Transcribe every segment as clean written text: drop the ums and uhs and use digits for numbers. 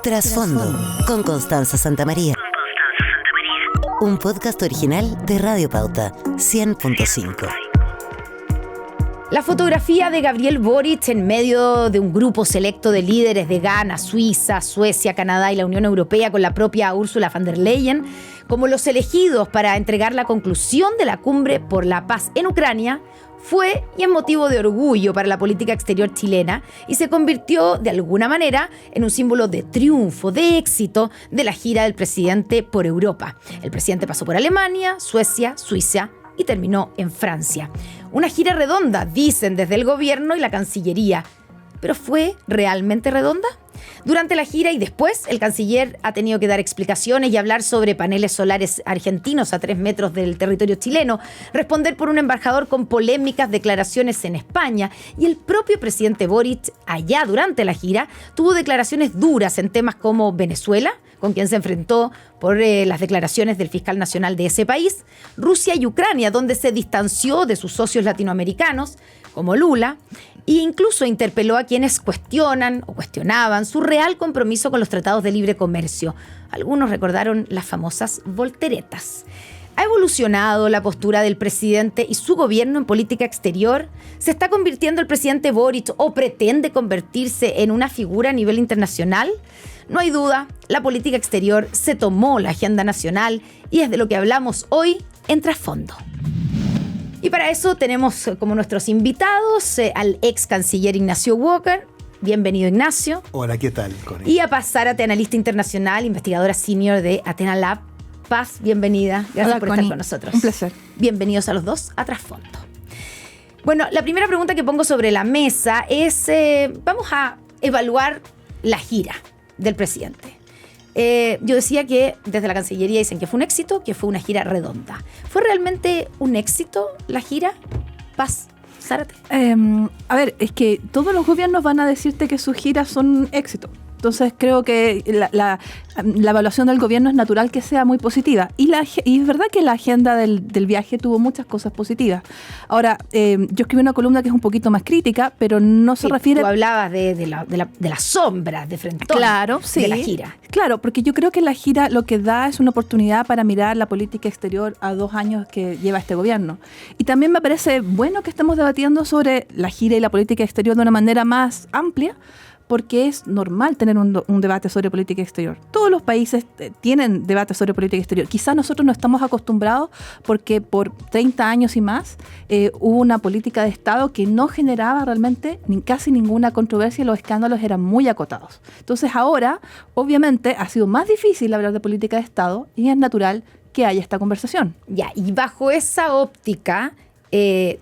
Trasfondo, con Constanza Santamaría. Un podcast original de Radio Pauta, 100.5. La fotografía de Gabriel Boric en medio de un grupo selecto de líderes de Ghana, Suiza, Suecia, Canadá y la Unión Europea con la propia Ursula von der Leyen como los elegidos para entregar la conclusión de la cumbre por la paz en Ucrania fue y es motivo de orgullo para la política exterior chilena y se convirtió de alguna manera en un símbolo de triunfo, de éxito de la gira del presidente por Europa. El presidente pasó por Alemania, Suecia, Suiza y terminó en Francia. Una gira redonda, dicen desde el gobierno y la Cancillería. ¿Pero fue realmente redonda? Durante la gira y después, el canciller ha tenido que dar explicaciones y hablar sobre paneles solares argentinos a 3 metros del territorio chileno, responder por un embajador con polémicas declaraciones en España, y el propio presidente Boric, allá durante la gira, tuvo declaraciones duras en temas como Venezuela, con quien se enfrentó por las declaraciones del fiscal nacional de ese país, Rusia y Ucrania, donde se distanció de sus socios latinoamericanos, como Lula, e incluso interpeló a quienes cuestionan o cuestionaban su real compromiso con los tratados de libre comercio. Algunos recordaron las famosas volteretas. ¿Ha evolucionado la postura del presidente y su gobierno en política exterior? ¿Se está convirtiendo el presidente Boric o pretende convertirse en una figura a nivel internacional? No hay duda, la política exterior se tomó la agenda nacional y es de lo que hablamos hoy en Trasfondo. Y para eso tenemos como nuestros invitados al ex canciller Ignacio Walker. Bienvenido, Ignacio. Hola, ¿qué tal, Connie? Y a Paz Zárate, analista internacional, investigadora senior de Athena Lab. Paz, bienvenida. Gracias Hola, por Connie. estar con nosotros. Un placer. Bienvenidos a los dos a Trasfondo. Bueno, la primera pregunta que pongo sobre la mesa es, vamos a evaluar la gira del presidente. Yo decía que desde la Cancillería dicen que fue un éxito, que fue una gira redonda. ¿Fue realmente un éxito la gira? Paz Zárate. A ver, es que todos los gobiernos van a decirte que sus giras son un éxito. Entonces creo que la evaluación del gobierno es natural que sea muy positiva. Y es verdad que la agenda del viaje tuvo muchas cosas positivas. Ahora, yo escribí una columna que es un poquito más crítica, pero no se refiere... Tú hablabas de las sombras de frente claro, sí, de la gira. Claro, porque yo creo que la gira lo que da es una oportunidad para mirar la política exterior a 2 años que lleva este gobierno. Y también me parece bueno que estemos debatiendo sobre la gira y la política exterior de una manera más amplia, porque es normal tener un debate sobre política exterior. Todos los países tienen debates sobre política exterior. Quizás nosotros no estamos acostumbrados porque por 30 años y más hubo una política de Estado que no generaba realmente casi ninguna controversia y los escándalos eran muy acotados. Entonces ahora, obviamente, ha sido más difícil hablar de política de Estado y es natural que haya esta conversación. Ya, y bajo esa óptica,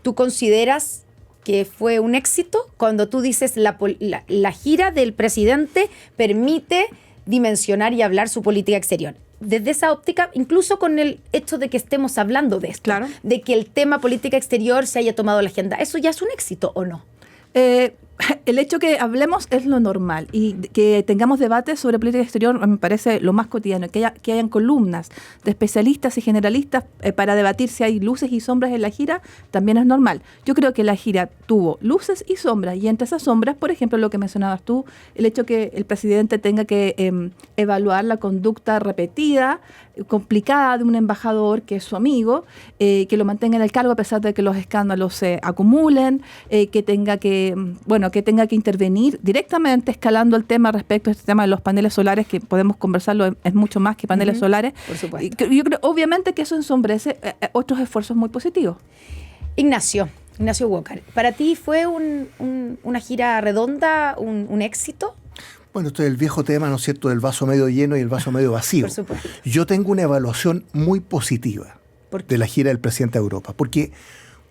¿tú consideras que fue un éxito cuando tú dices la gira del presidente permite dimensionar y hablar su política exterior? Desde esa óptica, incluso con el hecho de que estemos hablando de esto, claro, de que el tema política exterior se haya tomado la agenda, ¿eso ya es un éxito o no? El hecho que hablemos es lo normal y que tengamos debates sobre política exterior me parece lo más cotidiano, que hayan columnas de especialistas y generalistas para debatir si hay luces y sombras en la gira, también es normal. Yo creo que la gira tuvo luces y sombras y entre esas sombras, por ejemplo, lo que mencionabas tú, el hecho que el presidente tenga que evaluar la conducta repetida, complicada de un embajador que es su amigo, que lo mantenga en el cargo a pesar de que los escándalos se acumulen, que tenga que intervenir directamente escalando el tema respecto a este tema de los paneles solares, que podemos conversarlo, es mucho más que paneles solares. Por supuesto. Yo creo, obviamente, que eso ensombrece otros esfuerzos muy positivos. Ignacio Walker, ¿para ti fue una gira redonda, un éxito? Bueno, esto es el viejo tema, ¿no es cierto?, del vaso medio lleno y el vaso medio vacío. Por supuesto. Yo tengo una evaluación muy positiva de la gira del presidente de Europa, porque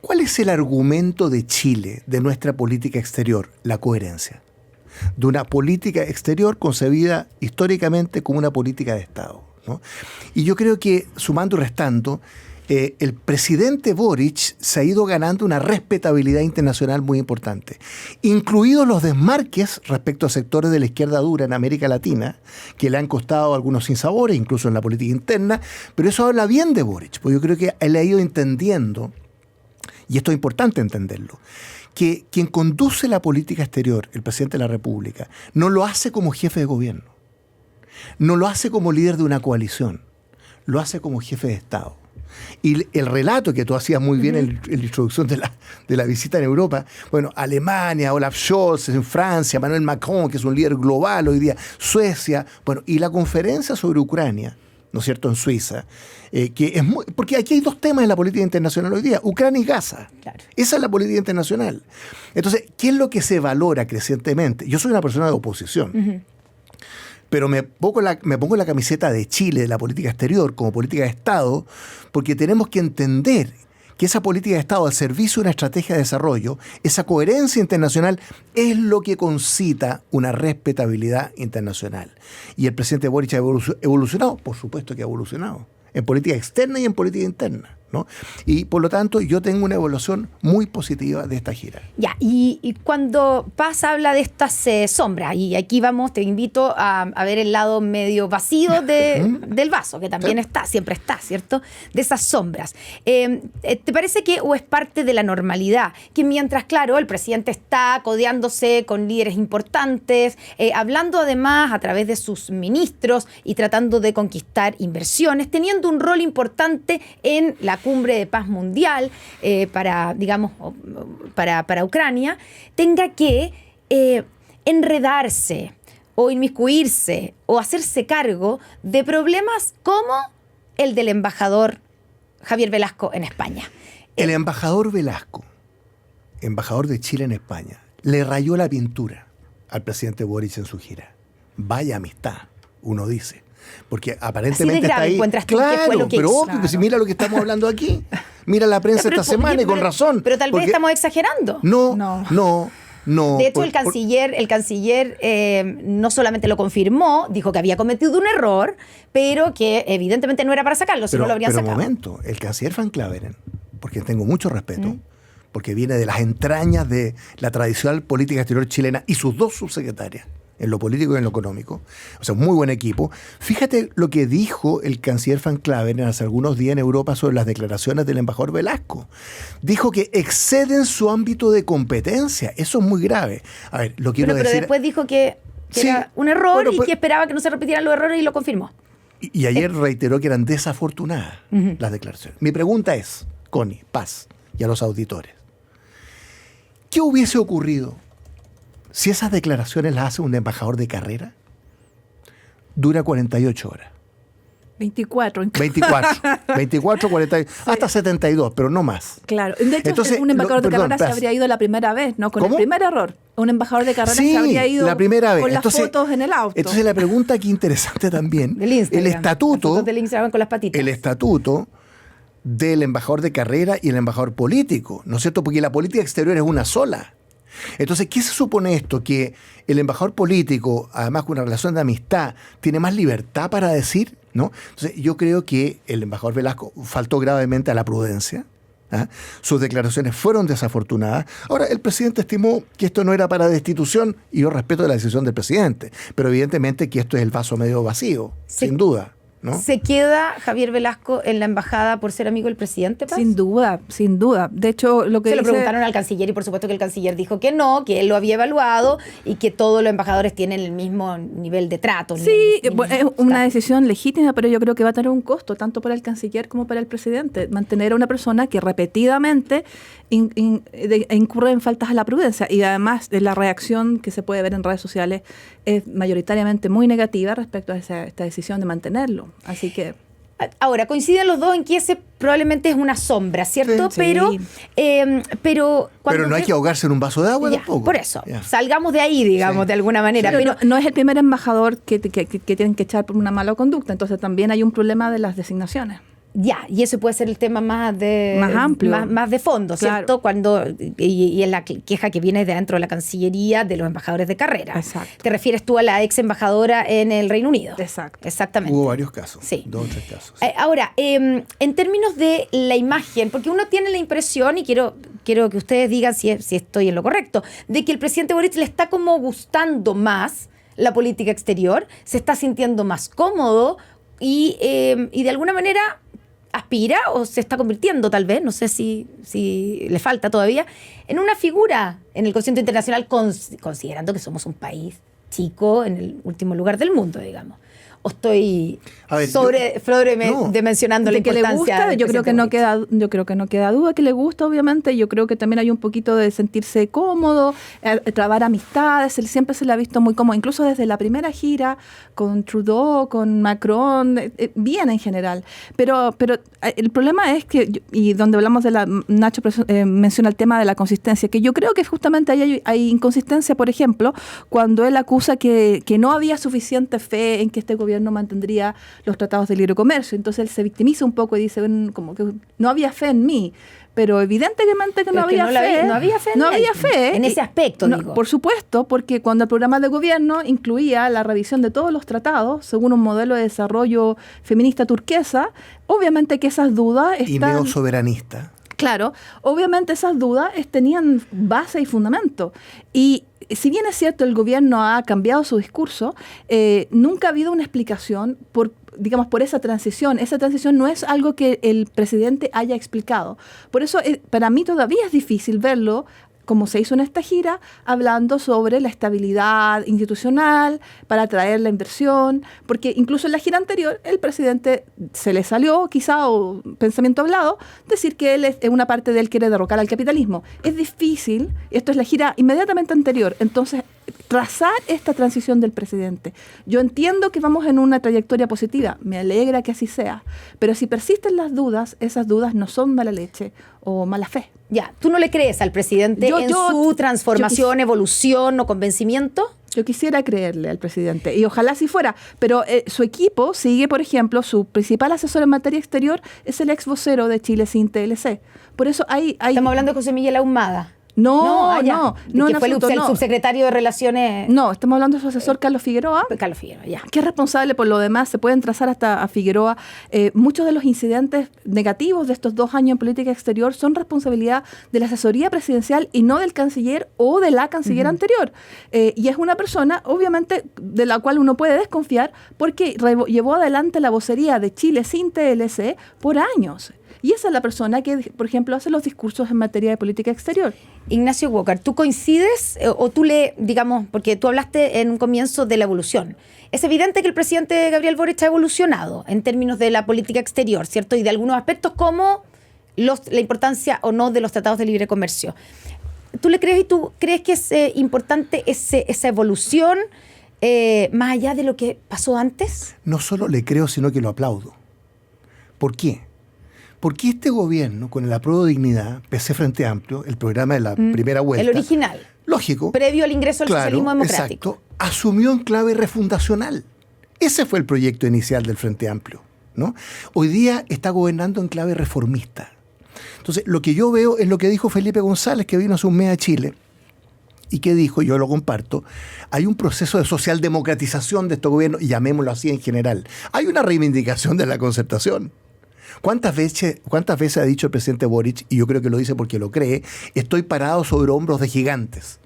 ¿cuál es el argumento de Chile, de nuestra política exterior? La coherencia. De una política exterior concebida históricamente como una política de Estado, ¿no? Y yo creo que, sumando y restando, el presidente Boric se ha ido ganando una respetabilidad internacional muy importante, incluidos los desmarques respecto a sectores de la izquierda dura en América Latina, que le han costado algunos sinsabores, incluso en la política interna, pero eso habla bien de Boric, porque yo creo que él ha ido entendiendo, y esto es importante entenderlo, que quien conduce la política exterior, el presidente de la República, no lo hace como jefe de gobierno. no lo hace como líder de una coalición, lo hace como jefe de Estado. Y el relato que tú hacías muy bien en la introducción de la visita en Europa, bueno, Alemania, Olaf Scholz en Francia, Emmanuel Macron, que es un líder global hoy día, Suecia, bueno, y la conferencia sobre Ucrania, ¿no es cierto?, en Suiza, que es muy, porque aquí hay dos temas en la política internacional hoy día, Ucrania y Gaza. Claro. Esa es la política internacional. Entonces, ¿qué es lo que se valora crecientemente? Yo soy una persona de oposición. Pero me pongo la camiseta de Chile, de la política exterior, como política de Estado, porque tenemos que entender que esa política de Estado al servicio de una estrategia de desarrollo, esa coherencia internacional, es lo que concita una respetabilidad internacional. Y el presidente Boric ha evolucionado, por supuesto que ha evolucionado, en política externa y en política interna, ¿no? Y por lo tanto yo tengo una evaluación muy positiva de esta gira. Ya, y cuando Paz habla de estas sombras, y aquí vamos, te invito a ver el lado medio vacío del vaso, que también está, siempre está, ¿cierto? De esas sombras. ¿Te parece que o es parte de la normalidad? Que mientras, claro, el presidente está codeándose con líderes importantes, hablando además a través de sus ministros y tratando de conquistar inversiones, teniendo un rol importante en la cumbre de paz mundial para Ucrania, tenga que enredarse o inmiscuirse o hacerse cargo de problemas como el del embajador Javier Velasco en España. El embajador Velasco, embajador de Chile en España, le rayó la pintura al presidente Boric en su gira. Vaya amistad, uno dice. Porque aparentemente está ahí. Claro, fue lo que pero obvio, pues si mira lo que estamos hablando aquí. Mira la prensa esta semana y con razón. Pero tal vez estamos exagerando. No. De hecho, el canciller no solamente lo confirmó, dijo que había cometido un error, pero que evidentemente no era para sacarlo, si no lo habrían sacado. Pero un momento, el canciller Van Claveren, porque tengo mucho respeto, porque viene de las entrañas de la tradicional política exterior chilena y sus dos subsecretarias, en lo político y en lo económico, o sea, un muy buen equipo. Fíjate lo que dijo el canciller Van Claveren hace algunos días en Europa sobre las declaraciones del embajador Velasco. Dijo que exceden su ámbito de competencia. Eso es muy grave. A ver, lo quiero decir... Pero después dijo que era un error y que esperaba que no se repitieran los errores y lo confirmó. Y ayer reiteró que eran desafortunadas las declaraciones. Mi pregunta es, Connie, Paz, y a los auditores, ¿qué hubiese ocurrido si esas declaraciones las hace un embajador de carrera? Dura 48 horas. 24, 48, hasta 72, pero no más. Claro. De hecho, un embajador de carrera se habría ido la primera vez, ¿no? Con el primer error. Un embajador de carrera se habría ido la primera vez. Con las fotos en el auto. Entonces la pregunta aquí interesante también, el estatuto del Instagram con las patitas. El estatuto del embajador de carrera y el embajador político, ¿no es cierto? Porque la política exterior es una sola. Entonces, ¿qué se supone esto? Que el embajador político, además con una relación de amistad, tiene más libertad para decir, ¿no? Entonces, yo creo que el embajador Velasco faltó gravemente a la prudencia. Sus declaraciones fueron desafortunadas. Ahora, el presidente estimó que esto no era para destitución y yo respeto la decisión del presidente, pero evidentemente que esto es el vaso medio vacío, sin duda, ¿no? ¿Se queda Javier Velasco en la embajada por ser amigo del presidente, Paz? Sin duda. De hecho, lo que se lo preguntaron al canciller y por supuesto que el canciller dijo que no, que él lo había evaluado y que todos los embajadores tienen el mismo nivel de trato. Sí, es una decisión legítima, pero yo creo que va a tener un costo, tanto para el canciller como para el presidente. Mantener a una persona que repetidamente incurre en faltas a la prudencia y además de la reacción que se puede ver en redes sociales es mayoritariamente muy negativa respecto a esta decisión de mantenerlo. Así que... Ahora, coinciden los dos en que ese probablemente es una sombra, ¿cierto? Sí. Pero no hay que ahogarse en un vaso de agua tampoco. Por eso, salgamos de ahí, digamos, de alguna manera. Pero no es el primer embajador que tienen que echar por una mala conducta, entonces también hay un problema de las designaciones. Ya, y eso puede ser el tema más amplio, más de fondo, ¿cierto? Claro. Y es la queja que viene de dentro de la Cancillería de los embajadores de carrera. Exacto. Te refieres tú a la ex embajadora en el Reino Unido. Exacto. Exactamente. Hubo varios casos. Sí. 2 o 3 casos. Sí. Ahora, en términos de la imagen, porque uno tiene la impresión, y quiero que ustedes digan si estoy en lo correcto, de que el presidente Boric le está como gustando más la política exterior, se está sintiendo más cómodo y de alguna manera aspira o se está convirtiendo tal vez, no sé si le falta todavía, en una figura en el concierto internacional considerando que somos un país chico en el último lugar del mundo, digamos. ¿O estoy ver, dimensionando la importancia? Que le gusta, yo creo que no queda duda que le gusta, obviamente. Yo creo que también hay un poquito de sentirse cómodo, trabar amistades. Él siempre se le ha visto muy cómodo, incluso desde la primera gira con Trudeau, con Macron, bien en general. Pero el problema es que, y donde hablamos Nacho menciona el tema de la consistencia, que yo creo que justamente ahí hay inconsistencia, por ejemplo, cuando él acusa que no había suficiente fe en que este gobierno mantendría los tratados de libre comercio. Entonces él se victimiza un poco y dice como que no había fe en mí. Pero evidentemente que no había fe. No había fe en ese aspecto, digo. Por supuesto, porque cuando el programa de gobierno incluía la revisión de todos los tratados según un modelo de desarrollo feminista turquesa, obviamente que esas dudas están... Y neosoberanista. Claro, obviamente esas dudas tenían base y fundamento. Y si bien es cierto el gobierno ha cambiado su discurso, nunca ha habido una explicación por esa transición. Esa transición no es algo que el presidente haya explicado. Por eso para mí todavía es difícil verlo, como se hizo en esta gira, hablando sobre la estabilidad institucional para atraer la inversión, porque incluso en la gira anterior el presidente se le salió, quizá, o pensamiento hablado, decir que él en una parte de él quiere derrocar al capitalismo. Es difícil, esto es la gira inmediatamente anterior, entonces trazar esta transición del presidente. Yo entiendo que vamos en una trayectoria positiva, me alegra que así sea, pero si persisten las dudas, esas dudas no son mala leche o mala fe. Ya, ¿tú no le crees al presidente en su transformación, evolución o convencimiento? Yo quisiera creerle al presidente, y ojalá así fuera, pero su equipo sigue, por ejemplo, su principal asesor en materia exterior es el ex vocero de Chile sin TLC. Por eso hay... Estamos hablando de José Miguel Ahumada. No, que fue el subsecretario de Relaciones... No, estamos hablando de su asesor Carlos Figueroa. Carlos Figueroa, ya. Que es responsable por lo demás, se pueden trazar hasta a Figueroa. Muchos de los incidentes negativos de estos 2 años en política exterior son responsabilidad de la asesoría presidencial y no del canciller o de la canciller anterior. Y es una persona, obviamente, de la cual uno puede desconfiar porque llevó adelante la vocería de Chile sin TLC por años. Y esa es la persona que, por ejemplo, hace los discursos en materia de política exterior. Ignacio Walker, ¿tú coincides o tú digamos, porque tú hablaste en un comienzo de la evolución? Es evidente que el presidente Gabriel Boric ha evolucionado en términos de la política exterior, ¿cierto? Y de algunos aspectos como la importancia o no de los tratados de libre comercio. ¿Tú le crees y tú crees que es importante esa evolución más allá de lo que pasó antes? No solo le creo, sino que lo aplaudo. ¿Por qué? Porque este gobierno, con el apruebo de dignidad, PC Frente Amplio, el programa de la primera vuelta... El original. Lógico. Previo al ingreso al socialismo democrático. Exacto. Asumió en clave refundacional. Ese fue el proyecto inicial del Frente Amplio, ¿no? Hoy día está gobernando en clave reformista. Entonces, lo que yo veo es lo que dijo Felipe González, que vino hace un mes a Chile, y que dijo, yo lo comparto, hay un proceso de socialdemocratización de este gobierno, y llamémoslo así en general. Hay una reivindicación de la concertación. ¿Cuántas veces ha dicho el presidente Boric, y yo creo que lo dice porque lo cree, estoy parado sobre hombros de gigantes?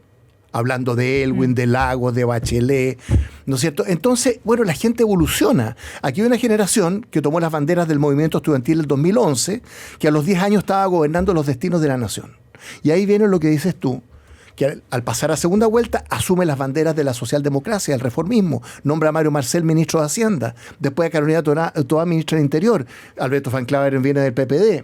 Hablando de Elwin, de Lagos, de Bachelet, ¿no es cierto? Entonces, bueno, la gente evoluciona. Aquí hay una generación que tomó las banderas del movimiento estudiantil del 2011, que a los 10 años estaba gobernando los destinos de la nación. Y ahí viene lo que dices tú, que al pasar a segunda vuelta asume las banderas de la socialdemocracia, el reformismo, nombra a Mario Marcel ministro de Hacienda, después a Carolina Toá ministra de Interior, Alberto Van Claveren viene del PPD,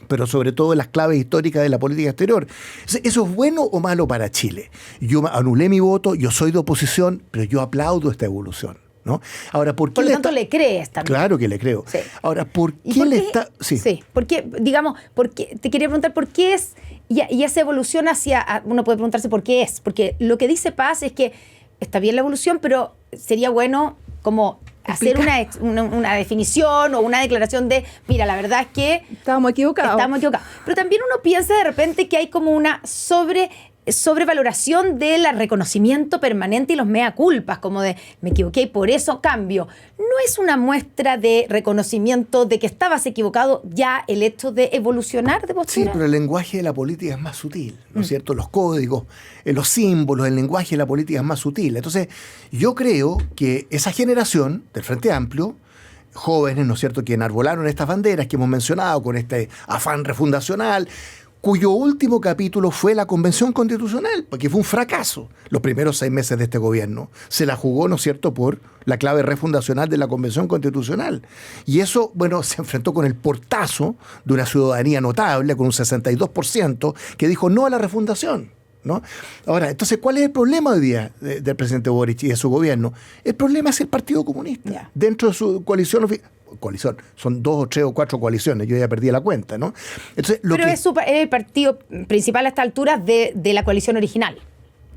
pero sobre todo en las claves históricas de la política exterior. ¿Eso es bueno o malo para Chile? Yo anulé mi voto, yo soy de oposición, pero yo aplaudo esta evolución, ¿no? Ahora, ¿por lo tanto le crees también? Claro que le creo. Sí. Ahora, ¿por qué le está...? Sí, porque, digamos, te quería preguntar por qué es... Y esa evolución uno puede preguntarse por qué es. Porque lo que dice Paz es que está bien la evolución, pero sería bueno como hacer una definición o una declaración de, mira, la verdad es que... Estábamos equivocados. Pero también uno piensa de repente que hay como una sobrevaloración del reconocimiento permanente y los mea culpas, como de me equivoqué y por eso cambio. ¿No es una muestra de reconocimiento de que estabas equivocado ya el hecho de evolucionar de postura? Sí, pero el lenguaje de la política es más sutil, ¿no es cierto? Los códigos, los símbolos, el lenguaje de la política es más sutil. Entonces, yo creo que esa generación del Frente Amplio, jóvenes, ¿no es cierto?, que enarbolaron estas banderas que hemos mencionado con este afán refundacional, cuyo último capítulo fue la Convención Constitucional, porque fue un fracaso. Los primeros 6 meses de este gobierno se la jugó, ¿no es cierto?, por la clave refundacional de la Convención Constitucional. Y eso, bueno, se enfrentó con el portazo de una ciudadanía notable, con un 62%, que dijo no a la refundación, ¿no? Ahora, entonces, ¿cuál es el problema hoy día del presidente Boric y de su gobierno? El problema es el Partido Comunista. Dentro de su coalición, son 2 o 3 o 4 coaliciones, yo ya perdí la cuenta, ¿no? Entonces, es el partido principal a esta altura de la coalición original,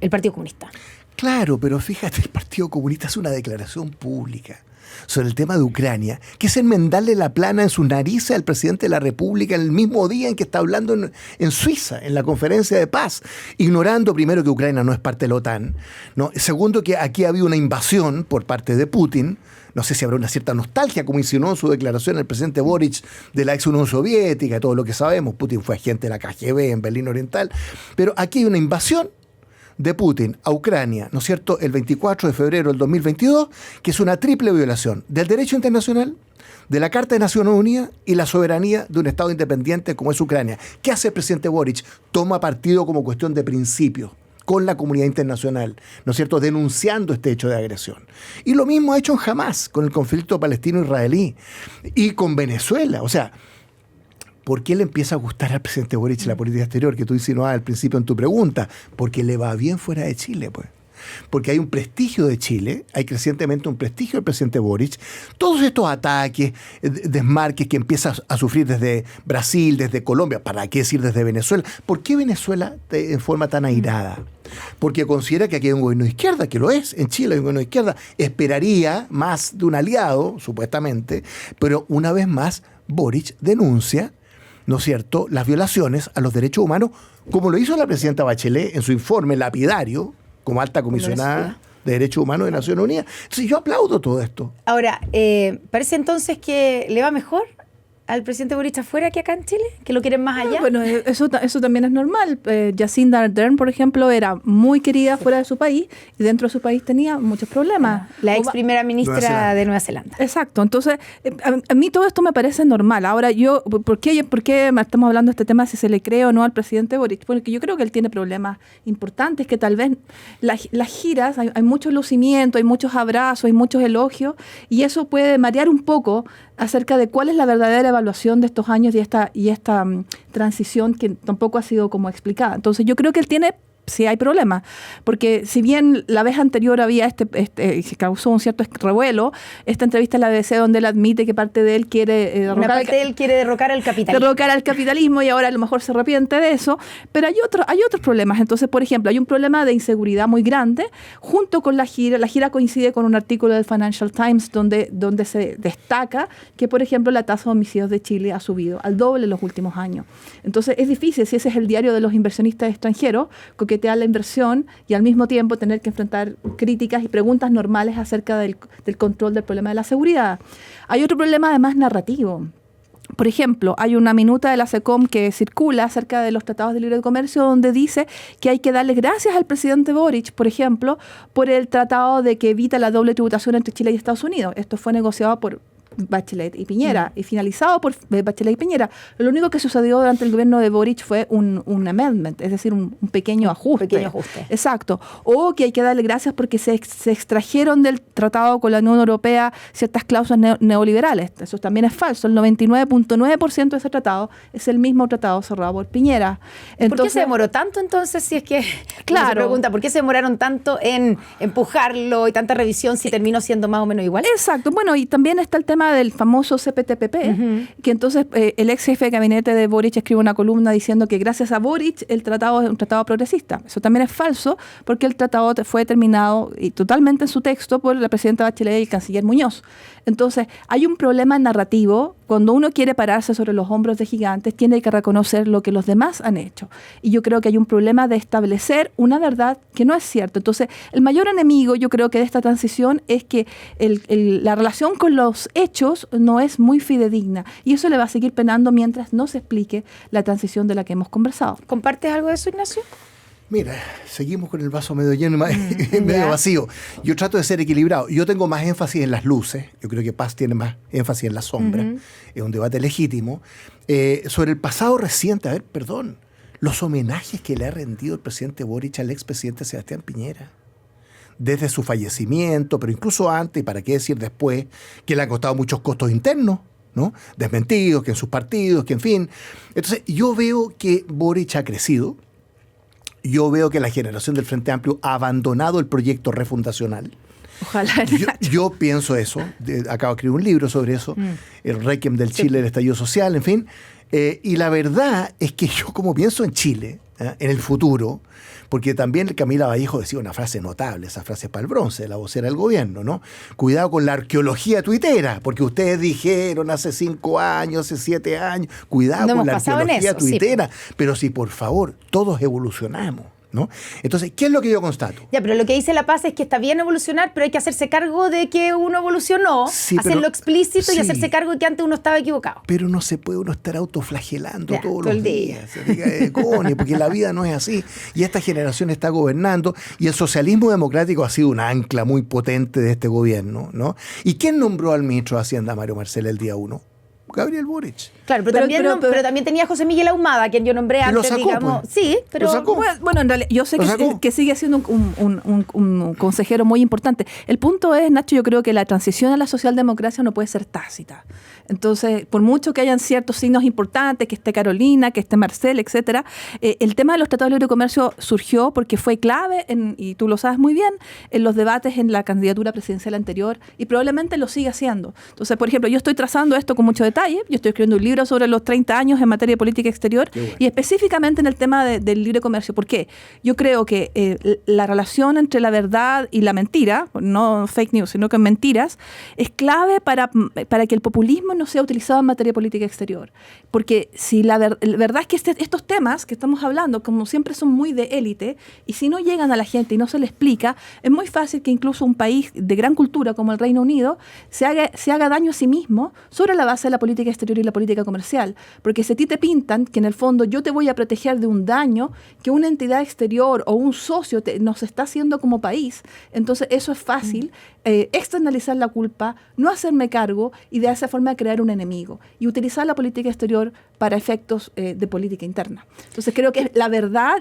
el Partido Comunista. Claro, pero fíjate, el Partido Comunista hace una declaración pública sobre el tema de Ucrania, que es enmendarle la plana en sus narices al presidente de la República en el mismo día en que está hablando en Suiza, en la conferencia de paz, ignorando primero que Ucrania no es parte de la OTAN, ¿no? Segundo, que aquí había una invasión por parte de Putin. No sé si habrá una cierta nostalgia, como insinuó en su declaración el presidente Boric, de la ex Unión Soviética, todo lo que sabemos. Putin fue agente de la KGB en Berlín Oriental. Pero aquí hay una invasión de Putin a Ucrania, ¿no es cierto?, el 24 de febrero del 2022, que es una triple violación del derecho internacional, de la Carta de Naciones Unidas y la soberanía de un Estado independiente como es Ucrania. ¿Qué hace el presidente Boric? Toma partido como cuestión de principio con la comunidad internacional, ¿no es cierto?, denunciando este hecho de agresión. Y lo mismo ha hecho en Hamás, con el conflicto palestino-israelí, y con Venezuela. O sea, ¿por qué le empieza a gustar al presidente Boric la política exterior, que tú insinuabas al principio en tu pregunta? Porque le va bien fuera de Chile, pues. Porque hay un prestigio de Chile, hay crecientemente un prestigio del presidente Boric. Todos estos ataques, desmarques que empieza a sufrir desde Brasil, desde Colombia, ¿para qué decir desde Venezuela? ¿Por qué Venezuela en forma tan airada? Porque considera que aquí hay un gobierno de izquierda, que lo es, en Chile hay un gobierno de izquierda. Esperaría más de un aliado, supuestamente, pero una vez más Boric denuncia, ¿no es cierto?, las violaciones a los derechos humanos, como lo hizo la presidenta Bachelet en su informe lapidario, como alta comisionada de Derechos Humanos de Naciones Unidas. Entonces yo aplaudo todo esto. Ahora, ¿parece entonces que le va mejor al presidente Boric afuera que acá en Chile? ¿Que lo quieren más allá? Bueno, eso también es normal. Jacinda Ardern, por ejemplo, era muy querida fuera de su país y dentro de su país tenía muchos problemas. La ex primera ministra de Nueva Zelanda. Exacto. Entonces, a mí todo esto me parece normal. Ahora, ¿por qué estamos hablando de este tema, si se le cree o no al presidente Boric? Porque yo creo que él tiene problemas importantes, que tal vez las giras, hay mucho lucimiento, hay muchos abrazos, hay muchos elogios, y eso puede marear un poco acerca de cuál es la verdadera evaluación de estos años y esta transición que tampoco ha sido como explicada. Entonces yo creo que él tiene, sí hay problemas, porque si bien la vez anterior había se causó un cierto revuelo, esta entrevista en la BBC donde él admite que parte de él quiere derrocar al capitalismo. Derrocar al capitalismo, y ahora a lo mejor se arrepiente de eso, pero hay otros problemas. Entonces, por ejemplo, hay un problema de inseguridad muy grande, junto con la gira. La gira coincide con un artículo del Financial Times donde se destaca que, por ejemplo, la tasa de homicidios de Chile ha subido al doble en los últimos años. Entonces, es difícil, si ese es el diario de los inversionistas extranjeros, coquetear la inversión y al mismo tiempo tener que enfrentar críticas y preguntas normales acerca del control del problema de la seguridad. Hay otro problema además narrativo. Por ejemplo, hay una minuta de la SECOM que circula acerca de los tratados de libre comercio donde dice que hay que darle gracias al presidente Boric, por ejemplo, por el tratado de que evita la doble tributación entre Chile y Estados Unidos. Esto fue negociado por Bachelet y Piñera y finalizado por Bachelet y Piñera. Lo único que sucedió durante el gobierno de Boric fue un amendment, es decir, un pequeño ajuste. Exacto. O que hay que darle gracias porque se extrajeron del tratado con la Unión Europea ciertas cláusulas neoliberales. Eso también es falso. El 99.9% de ese tratado es el mismo tratado cerrado por Piñera. Entonces, ¿por qué se demoró tanto entonces? Si es que claro, se pregunta, ¿por qué se demoraron tanto en empujarlo y tanta revisión si terminó siendo más o menos igual? Exacto. Bueno, y también está el tema del famoso CPTPP, que entonces el ex jefe de gabinete de Boric escribe una columna diciendo que gracias a Boric el tratado es un tratado progresista. Eso también es falso, porque el tratado fue terminado y totalmente en su texto por la presidenta Bachelet y el canciller Muñoz. Entonces, hay un problema narrativo. Cuando uno quiere pararse sobre los hombros de gigantes, tiene que reconocer lo que los demás han hecho. Y yo creo que hay un problema de establecer una verdad que no es cierta. Entonces, el mayor enemigo, yo creo que de esta transición es que la relación con los hechos no es muy fidedigna. Y eso le va a seguir penando mientras no se explique la transición de la que hemos conversado. ¿Compartes algo de eso, Ignacio? Mira, seguimos con el vaso medio lleno y medio vacío. Yo trato de ser equilibrado. Yo tengo más énfasis en las luces. Yo creo que Paz tiene más énfasis en la sombra. Es un debate legítimo. Sobre el pasado reciente, perdón. los homenajes que le ha rendido el presidente Boric al expresidente Sebastián Piñera. Desde su fallecimiento, pero incluso antes, y para qué decir después, que le han costado muchos costos internos, ¿no? Desmentidos, que en sus partidos, que en fin. Entonces, yo veo que Boric ha crecido. Yo veo que la generación del Frente Amplio ha abandonado el proyecto refundacional. Ojalá. Yo pienso eso. Acabo de escribir un libro sobre eso. El Requiem del Chile, el estallido social, en fin. Y la verdad es que yo, como pienso en Chile, en el futuro, porque también Camila Vallejo decía una frase notable, esa frase para el bronce, la vocera del gobierno, ¿no? Cuidado con la arqueología tuitera, porque ustedes dijeron hace 5 años, hace 7 años, cuidado con la arqueología tuitera, sí. Pero si por favor, todos evolucionamos, ¿no? Entonces, ¿qué es lo que yo constato? Ya, pero lo que dice La Paz es que está bien evolucionar, pero hay que hacerse cargo de que uno evolucionó, sí, hacerlo explícito, sí, y hacerse cargo de que antes uno estaba equivocado. Pero no se puede uno estar autoflagelando todos los días. Porque la vida no es así. Y esta generación está gobernando y el socialismo democrático ha sido un ancla muy potente de este gobierno, ¿no? ¿Y quién nombró al ministro de Hacienda, Mario Marcel, el día 1? Gabriel Boric. Claro, pero también tenía a José Miguel Ahumada, quien yo nombré antes, sacó, digamos. Pues. Sí, pero... Bueno, en realidad, yo sé que sigue siendo un consejero muy importante. El punto es, Nacho, yo creo que la transición a la socialdemocracia no puede ser tácita. Entonces, por mucho que hayan ciertos signos importantes, que esté Carolina, que esté Marcel, etcétera, el tema de los tratados de libre comercio surgió porque fue clave, y tú lo sabes muy bien, en los debates en la candidatura presidencial anterior, y probablemente lo siga haciendo. Entonces, por ejemplo, yo estoy trazando esto con mucho detalle. Yo estoy escribiendo un libro sobre los 30 años en materia de política exterior, bueno, y específicamente en el tema del libre comercio. ¿Por qué? Yo creo que la relación entre la verdad y la mentira, no fake news, sino que mentiras, es clave para que el populismo no sea utilizado en materia de política exterior. Porque si la verdad es que estos temas que estamos hablando, como siempre, son muy de élite, y si no llegan a la gente y no se le explica, es muy fácil que incluso un país de gran cultura como el Reino Unido se haga daño a sí mismo sobre la base de la política exterior y la política comercial. Porque si a ti te pintan que en el fondo yo te voy a proteger de un daño que una entidad exterior o un socio nos está haciendo como país, entonces eso es fácil, externalizar la culpa, no hacerme cargo y de esa forma crear un enemigo y utilizar la política exterior para efectos de política interna. Entonces creo que la verdad,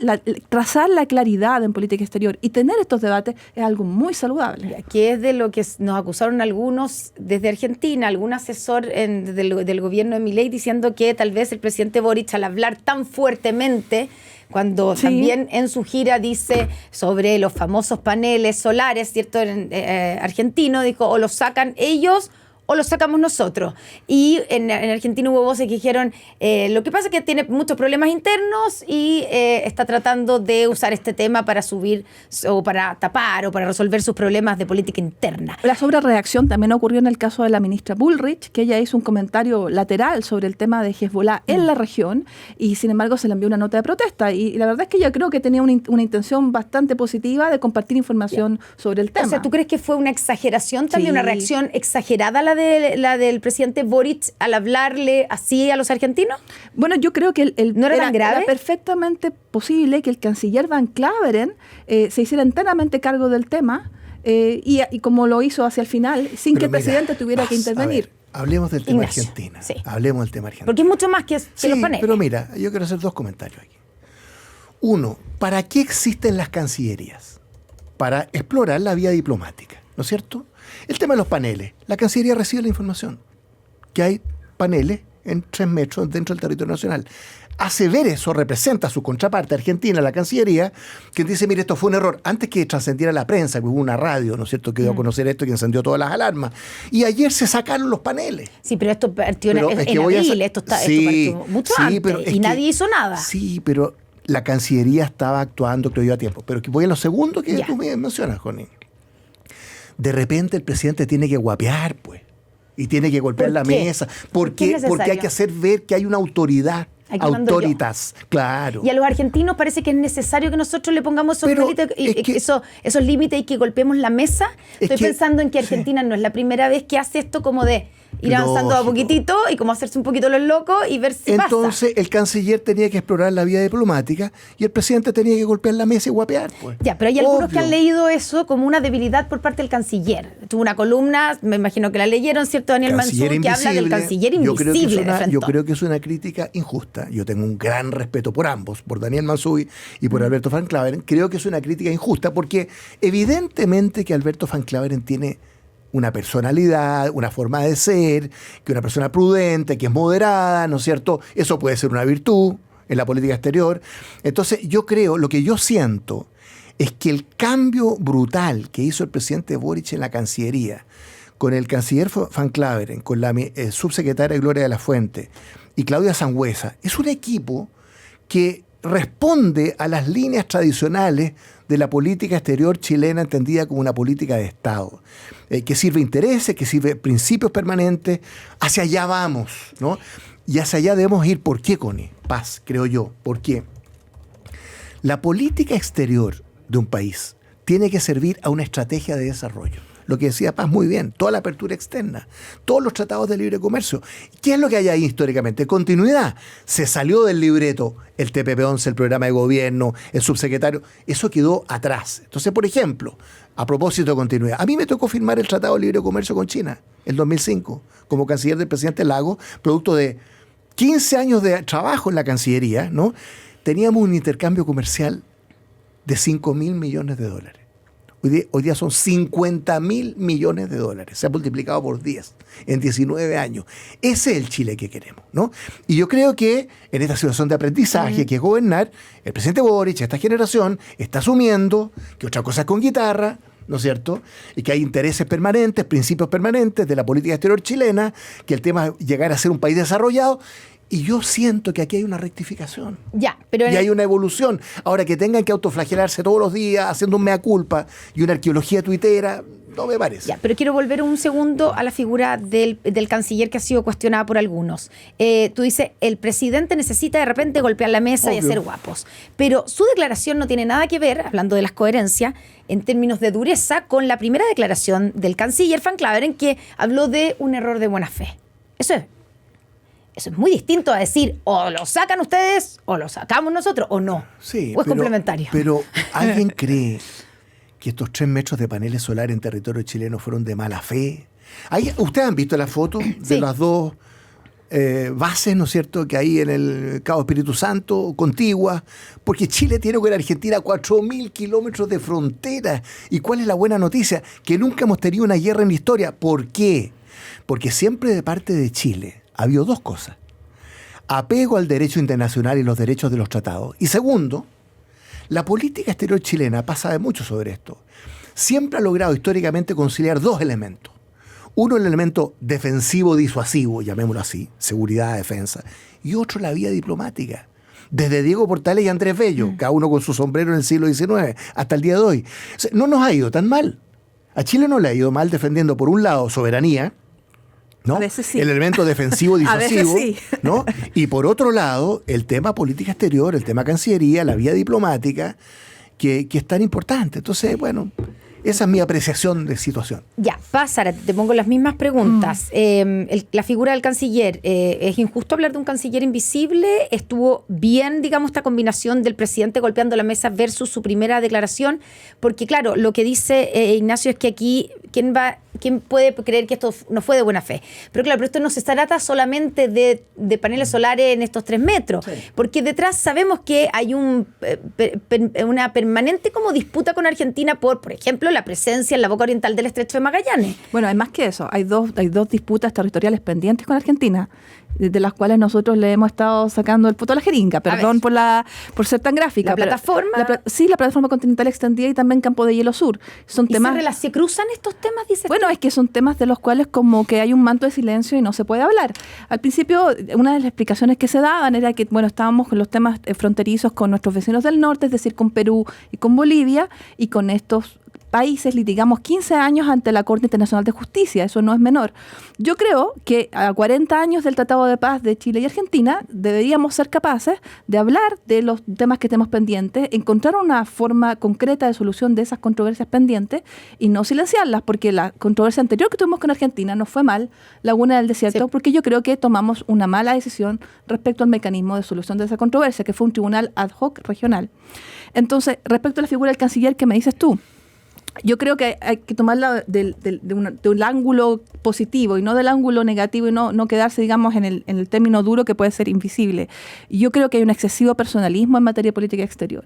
trazar la claridad en política exterior y tener estos debates es algo muy saludable. Aquí es de lo que nos acusaron algunos desde Argentina, algún asesor del gobierno de Milei diciendo que tal vez el presidente Boric, al hablar tan fuertemente, cuando sí, también en su gira dice sobre los famosos paneles solares, ¿cierto? Argentino, dijo, o los sacan ellos o lo sacamos nosotros. Y en Argentina hubo voces que dijeron, lo que pasa es que tiene muchos problemas internos y está tratando de usar este tema para subir o para tapar o para resolver sus problemas de política interna. La sobrereacción también ocurrió en el caso de la ministra Bullrich, que ella hizo un comentario lateral sobre el tema de Hezbollah en la región y sin embargo se le envió una nota de protesta. Y la verdad es que yo creo que tenía una intención bastante positiva de compartir información sobre el tema. O sea, ¿tú crees que fue una exageración también, una reacción exagerada la del presidente Boric al hablarle así a los argentinos? Bueno, yo creo que ¿no era tan grave? Era perfectamente posible que el canciller Van Claveren se hiciera enteramente cargo del tema y como lo hizo hacia el final, sin que el presidente tuviera que intervenir. Hablemos del tema Argentina. Sí. Hablemos del tema Argentina. Porque es mucho más que los paneles. Pero mira, yo quiero hacer 2 comentarios aquí. Uno, ¿para qué existen las cancillerías? Para explorar la vía diplomática, ¿no es cierto? El tema de los paneles. La Cancillería recibe la información que hay paneles en 3 metros dentro del territorio nacional. Hace ver eso, representa a su contraparte argentina, la Cancillería, que dice, mire, esto fue un error. Antes que trascendiera la prensa, que hubo una radio, ¿no es cierto?, que dio a conocer esto y que encendió todas las alarmas. Y ayer se sacaron los paneles. Sí, pero esto partió en abril, esto partió mucho antes y nadie hizo nada. Sí, pero la Cancillería estaba actuando, creo yo, a tiempo. Pero voy a lo segundo que tú me mencionas, Connie. De repente el presidente tiene que guapear, pues, y tiene que golpear la mesa. Porque hay que hacer ver que hay una autoridad. Autoritas, claro. Y a los argentinos parece que es necesario que nosotros le pongamos esos límites y que golpeemos la mesa. Estoy pensando en que Argentina no es la primera vez que hace esto como de ir avanzando a poquitito y como hacerse un poquito los locos y ver si pasa. Entonces el canciller tenía que explorar la vía diplomática y el presidente tenía que golpear la mesa y guapear. Pues. Ya, pero hay algunos que han leído eso como una debilidad por parte del canciller. Tuvo una columna, me imagino que la leyeron, ¿cierto? Daniel Manzur, que habla del canciller invisible. Yo creo que es una crítica injusta. Yo tengo un gran respeto por ambos, por Daniel Manzur y por Alberto Van Claveren. Creo que es una crítica injusta porque evidentemente que Alberto Van Claveren tiene una personalidad, una forma de ser, que una persona prudente, que es moderada, ¿no es cierto? Eso puede ser una virtud en la política exterior. Entonces yo creo, lo que yo siento es que el cambio brutal que hizo el presidente Boric en la Cancillería, con el canciller Van Claveren, con la subsecretaria Gloria de la Fuente y Claudia Sangüesa, es un equipo que responde a las líneas tradicionales de la política exterior chilena entendida como una política de Estado, que sirve intereses, que sirve principios permanentes. Hacia allá vamos, ¿no? Y hacia allá debemos ir. ¿Por qué, Connie? Paz, creo yo. ¿Por qué? La política exterior de un país tiene que servir a una estrategia de desarrollo. Lo que decía Paz muy bien, toda la apertura externa, todos los tratados de libre comercio. ¿Qué es lo que hay ahí históricamente? Continuidad. Se salió del libreto el TPP-11, el programa de gobierno, el subsecretario. Eso quedó atrás. Entonces, por ejemplo, a propósito de continuidad, a mí me tocó firmar el Tratado de Libre Comercio con China, el 2005, como canciller del presidente Lagos, producto de 15 años de trabajo en la Cancillería, ¿no? Teníamos un intercambio comercial de $5.000 millones. Hoy día son $50.000 millones. Se ha multiplicado por 10 en 19 años. Ese es el Chile que queremos, ¿no? Y yo creo que en esta situación de aprendizaje que es gobernar, el presidente Boric, esta generación, está asumiendo que otra cosa es con guitarra, ¿no es cierto? Y que hay intereses permanentes, principios permanentes de la política exterior chilena, que el tema es llegar a ser un país desarrollado. Y yo siento que aquí hay una rectificación. Y hay una evolución. Ahora, que tengan que autoflagelarse todos los días haciendo un mea culpa y una arqueología tuitera, no me parece. Pero quiero volver un segundo a la figura del canciller que ha sido cuestionada por algunos. Tú dices, el presidente necesita de repente golpear la mesa y hacer guapos. Pero su declaración no tiene nada que ver, hablando de las coherencias, en términos de dureza, con la primera declaración del canciller Van Claveren, que habló de un error de buena fe. Eso es muy distinto a decir, o lo sacan ustedes, o lo sacamos nosotros, o no. Sí, o es complementario. Pero ¿alguien cree que estos 3 metros de paneles solares en territorio chileno fueron de mala fe? ¿Ustedes han visto la foto de las dos bases, ¿no es cierto?, que hay en el Cabo Espíritu Santo, contiguas? Porque Chile tiene con Argentina 4.000 kilómetros de frontera. ¿Y cuál es la buena noticia? Que nunca hemos tenido una guerra en la historia. ¿Por qué? Porque siempre de parte de Chile ha habido 2 cosas. Apego al derecho internacional y los derechos de los tratados. Y segundo, la política exterior chilena pasa de mucho sobre esto. Siempre ha logrado históricamente conciliar 2 elementos. Uno, el elemento defensivo-disuasivo, llamémoslo así, seguridad, defensa. Y otro, la vía diplomática. Desde Diego Portales y Andrés Bello, cada uno con su sombrero en el siglo XIX, hasta el día de hoy. O sea, no nos ha ido tan mal. A Chile no le ha ido mal defendiendo, por un lado, soberanía, ¿no? A veces sí. El elemento defensivo-disuasivo, a veces sí. ¿no? Y por otro lado, el tema política exterior, el tema Cancillería, la vía diplomática, que es tan importante. Entonces, bueno, esa es mi apreciación de situación. Sara, te pongo las mismas preguntas. La figura del canciller, ¿es injusto hablar de un canciller invisible? ¿Estuvo bien, digamos, esta combinación del presidente golpeando la mesa versus su primera declaración? Porque, claro, lo que dice Ignacio es que aquí, ¿quién puede creer que esto no fue de buena fe? Pero claro, esto no se trata solamente de paneles solares en estos 3 metros, porque detrás sabemos que hay una permanente como disputa con Argentina por ejemplo, la presencia en la boca oriental del Estrecho de Magallanes. Bueno, hay más que eso. Hay dos disputas territoriales pendientes con Argentina, de las cuales nosotros le hemos estado sacando el poto a la jeringa. Perdón por ser tan gráfica. ¿La plataforma? La plataforma continental extendida y también Campo de Hielo Sur. ¿Se cruzan estos temas, dices? Bueno, es que son temas de los cuales como que hay un manto de silencio y no se puede hablar. Al principio, una de las explicaciones que se daban era que, bueno, estábamos con los temas fronterizos con nuestros vecinos del norte, es decir, con Perú y con Bolivia, y con estos países litigamos 15 años ante la Corte Internacional de Justicia, eso no es menor. Yo creo que a 40 años del Tratado de Paz de Chile y Argentina deberíamos ser capaces de hablar de los temas que tenemos pendientes, encontrar una forma concreta de solución de esas controversias pendientes y no silenciarlas, porque la controversia anterior que tuvimos con Argentina nos fue mal, Laguna del Desierto, porque yo creo que tomamos una mala decisión respecto al mecanismo de solución de esa controversia, que fue un tribunal ad hoc regional. Entonces, respecto a la figura del canciller que me dices tú, yo creo que hay que tomarla de un ángulo positivo y no del ángulo negativo y no quedarse, digamos, en el término duro que puede ser invisible. Yo creo que hay un excesivo personalismo en materia de política exterior.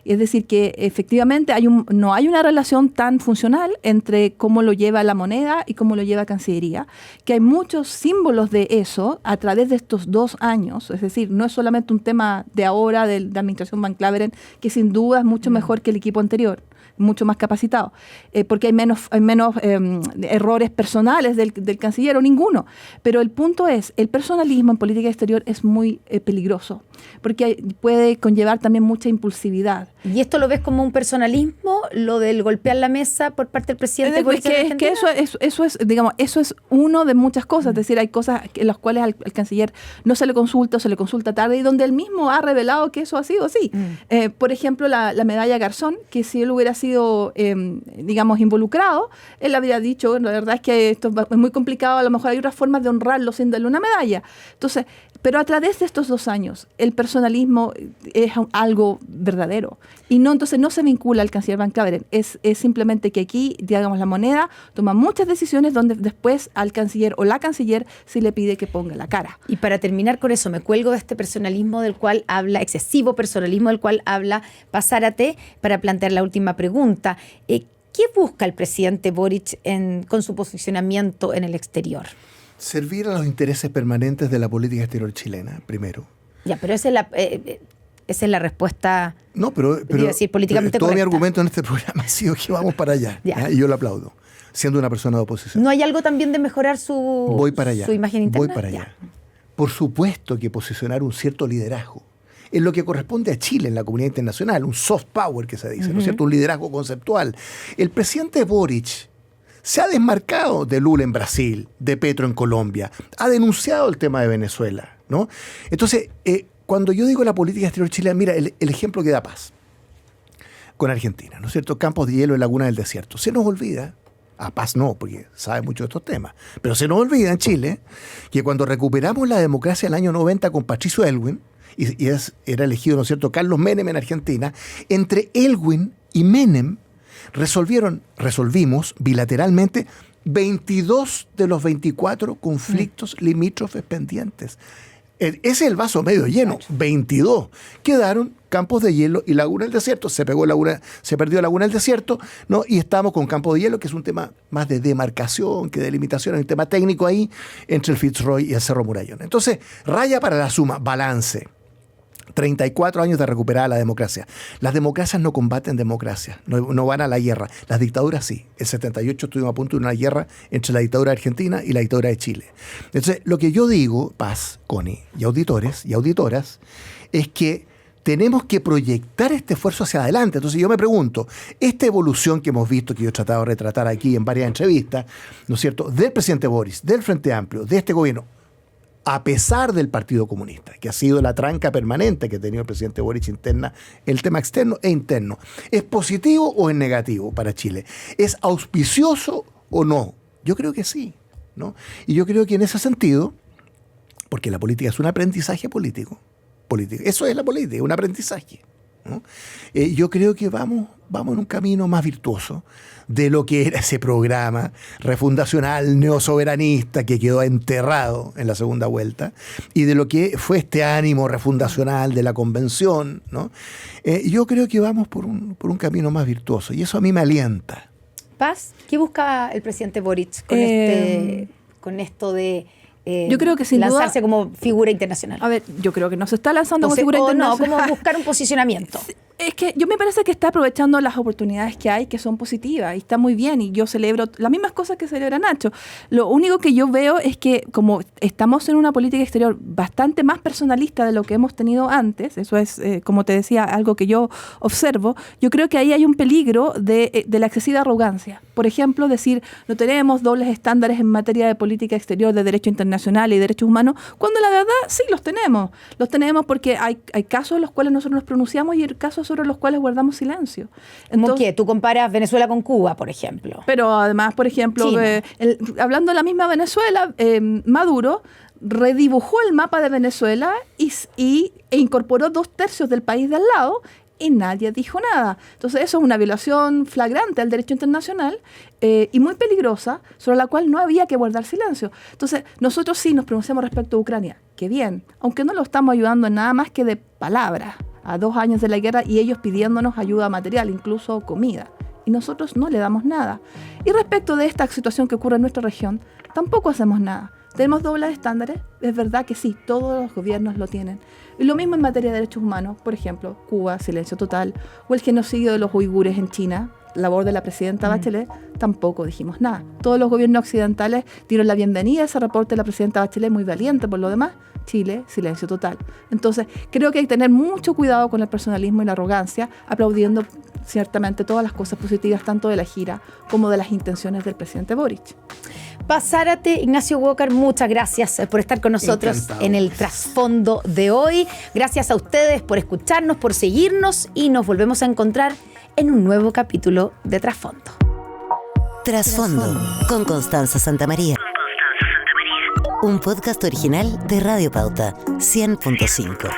Es decir, que efectivamente no hay una relación tan funcional entre cómo lo lleva la moneda y cómo lo lleva Cancillería, que hay muchos símbolos de eso a través de estos 2 años. Es decir, no es solamente un tema de ahora de la administración Van Claveren, que sin duda es mucho mejor que el equipo anterior, mucho más capacitado, porque hay menos errores personales del canciller o ninguno. Pero el punto es, el personalismo en política exterior es muy peligroso, porque puede conllevar también mucha impulsividad. ¿Y esto lo ves como un personalismo, lo del golpear la mesa por parte del presidente? Es que eso es, digamos, eso es uno de muchas cosas. Es decir, hay cosas en las cuales al canciller no se le consulta o se le consulta tarde y donde él mismo ha revelado que eso ha sido así. Por ejemplo, la medalla Garzón, que si él hubiera sido digamos, involucrado, él habría dicho, bueno, la verdad es que esto es muy complicado, a lo mejor hay otras formas de honrarlo sin darle una medalla. Entonces, pero a través de estos 2 años, el personalismo es algo verdadero. Y entonces no se vincula al canciller Van Claveren. Es simplemente que aquí, digamos, la moneda toma muchas decisiones donde después al canciller o la canciller se le pide que ponga la cara. Y para terminar con eso, me cuelgo de este personalismo del cual habla, excesivo personalismo del cual habla Paz Zárate, para plantear la última pregunta. ¿Qué busca el presidente Boric con su posicionamiento en el exterior? Servir a los intereses permanentes de la política exterior chilena, primero. Ya, pero esa es la respuesta. No, pero decir, políticamente todo correcta. mi argumento en este programa ha sido que vamos para allá. Y yo lo aplaudo, siendo una persona de oposición. ¿No hay algo también de mejorar su imagen interna? Voy para allá. Por supuesto que posicionar un cierto liderazgo en lo que corresponde a Chile en la comunidad internacional, un soft power que se dice, ¿no es cierto? Un liderazgo conceptual. El presidente Boric se ha desmarcado de Lula en Brasil, de Petro en Colombia, ha denunciado el tema de Venezuela, ¿no? Entonces, cuando yo digo la política exterior chilena, mira, el ejemplo que da Paz con Argentina, ¿no es cierto? Campos de hielo en Laguna del Desierto. Se nos olvida, a Paz no, porque sabe mucho de estos temas, pero se nos olvida en Chile que cuando recuperamos la democracia en el año 90 con Patricio Aylwin, era elegido, ¿no es cierto?, Carlos Menem en Argentina, entre Aylwin y Menem resolvimos bilateralmente 22 de los 24 conflictos limítrofes pendientes. Ese es el vaso medio lleno, 22. Quedaron Campos de Hielo y Laguna del Desierto. Se perdió Laguna del Desierto, ¿no? Y estamos con Campos de Hielo, que es un tema más de demarcación que de limitación, es un tema técnico ahí entre el Fitzroy y el Cerro Murallón. Entonces, raya para la suma, balance. 34 años de recuperar la democracia. Las democracias no combaten democracia, no van a la guerra. Las dictaduras sí. El 78 estuvimos a punto de una guerra entre la dictadura argentina y la dictadura de Chile. Entonces, lo que yo digo, Paz, Connie, y auditores y auditoras, es que tenemos que proyectar este esfuerzo hacia adelante. Entonces yo me pregunto, esta evolución que hemos visto, que yo he tratado de retratar aquí en varias entrevistas, ¿no es cierto?, del presidente Boris, del Frente Amplio, de este gobierno, a pesar del Partido Comunista, que ha sido la tranca permanente que ha tenido el presidente Boric interna, el tema externo e interno, ¿es positivo o es negativo para Chile? ¿Es auspicioso o no? Yo creo que sí, ¿no? Y yo creo que en ese sentido, porque la política es un aprendizaje político. Eso es la política, un aprendizaje, ¿no? Yo creo que vamos en un camino más virtuoso de lo que era ese programa refundacional neosoberanista que quedó enterrado en la segunda vuelta y de lo que fue este ánimo refundacional de la convención, ¿no? Yo creo que vamos por un camino más virtuoso y eso a mí me alienta. Paz, ¿qué busca el presidente Boric con esto de yo creo que sin lanzarse duda, como figura internacional? A ver, yo creo que no se está lanzando como figura internacional. No, como buscar un posicionamiento. Es que yo me parece que está aprovechando las oportunidades que hay, que son positivas, y está muy bien, y yo celebro las mismas cosas que celebra Nacho. Lo único que yo veo es que como estamos en una política exterior bastante más personalista de lo que hemos tenido antes, eso es, como te decía, algo que yo observo, yo creo que ahí hay un peligro de la excesiva arrogancia. Por ejemplo, decir, no tenemos dobles estándares en materia de política exterior, de derecho internacional y derechos humanos, cuando la verdad sí los tenemos. Los tenemos porque hay casos en los cuales nosotros nos pronunciamos y hay casos sobre los cuales guardamos silencio. ¿Cómo qué? Tú comparas Venezuela con Cuba, por ejemplo. Pero además, por ejemplo, hablando de la misma Venezuela, Maduro redibujó el mapa de Venezuela e incorporó 2/3 del país de al lado, y nadie dijo nada. Entonces eso es una violación flagrante al derecho internacional y muy peligrosa, sobre la cual no había que guardar silencio. Entonces nosotros sí nos pronunciamos respecto a Ucrania, qué bien, aunque no lo estamos ayudando en nada más que de palabras, a 2 años de la guerra y ellos pidiéndonos ayuda material, incluso comida. Y nosotros no le damos nada. Y respecto de esta situación que ocurre en nuestra región, tampoco hacemos nada. ¿Tenemos dobles estándares? Es verdad que sí, todos los gobiernos lo tienen. Y lo mismo en materia de derechos humanos, por ejemplo, Cuba, silencio total, o el genocidio de los uigures en China, labor de la presidenta Bachelet, tampoco dijimos nada. Todos los gobiernos occidentales dieron la bienvenida a ese reporte de la presidenta Bachelet, muy valiente por lo demás. Chile, silencio total. Entonces, creo que hay que tener mucho cuidado con el personalismo y la arrogancia, aplaudiendo ciertamente todas las cosas positivas, tanto de la gira como de las intenciones del presidente Boric. Zárate, Ignacio Walker, muchas gracias por estar con nosotros. Encantado. En el trasfondo de hoy. Gracias a ustedes por escucharnos, por seguirnos, y nos volvemos a encontrar en un nuevo capítulo de Trasfondo. Trasfondo con Constanza Santamaría. Un podcast original de Radio Pauta 100.5.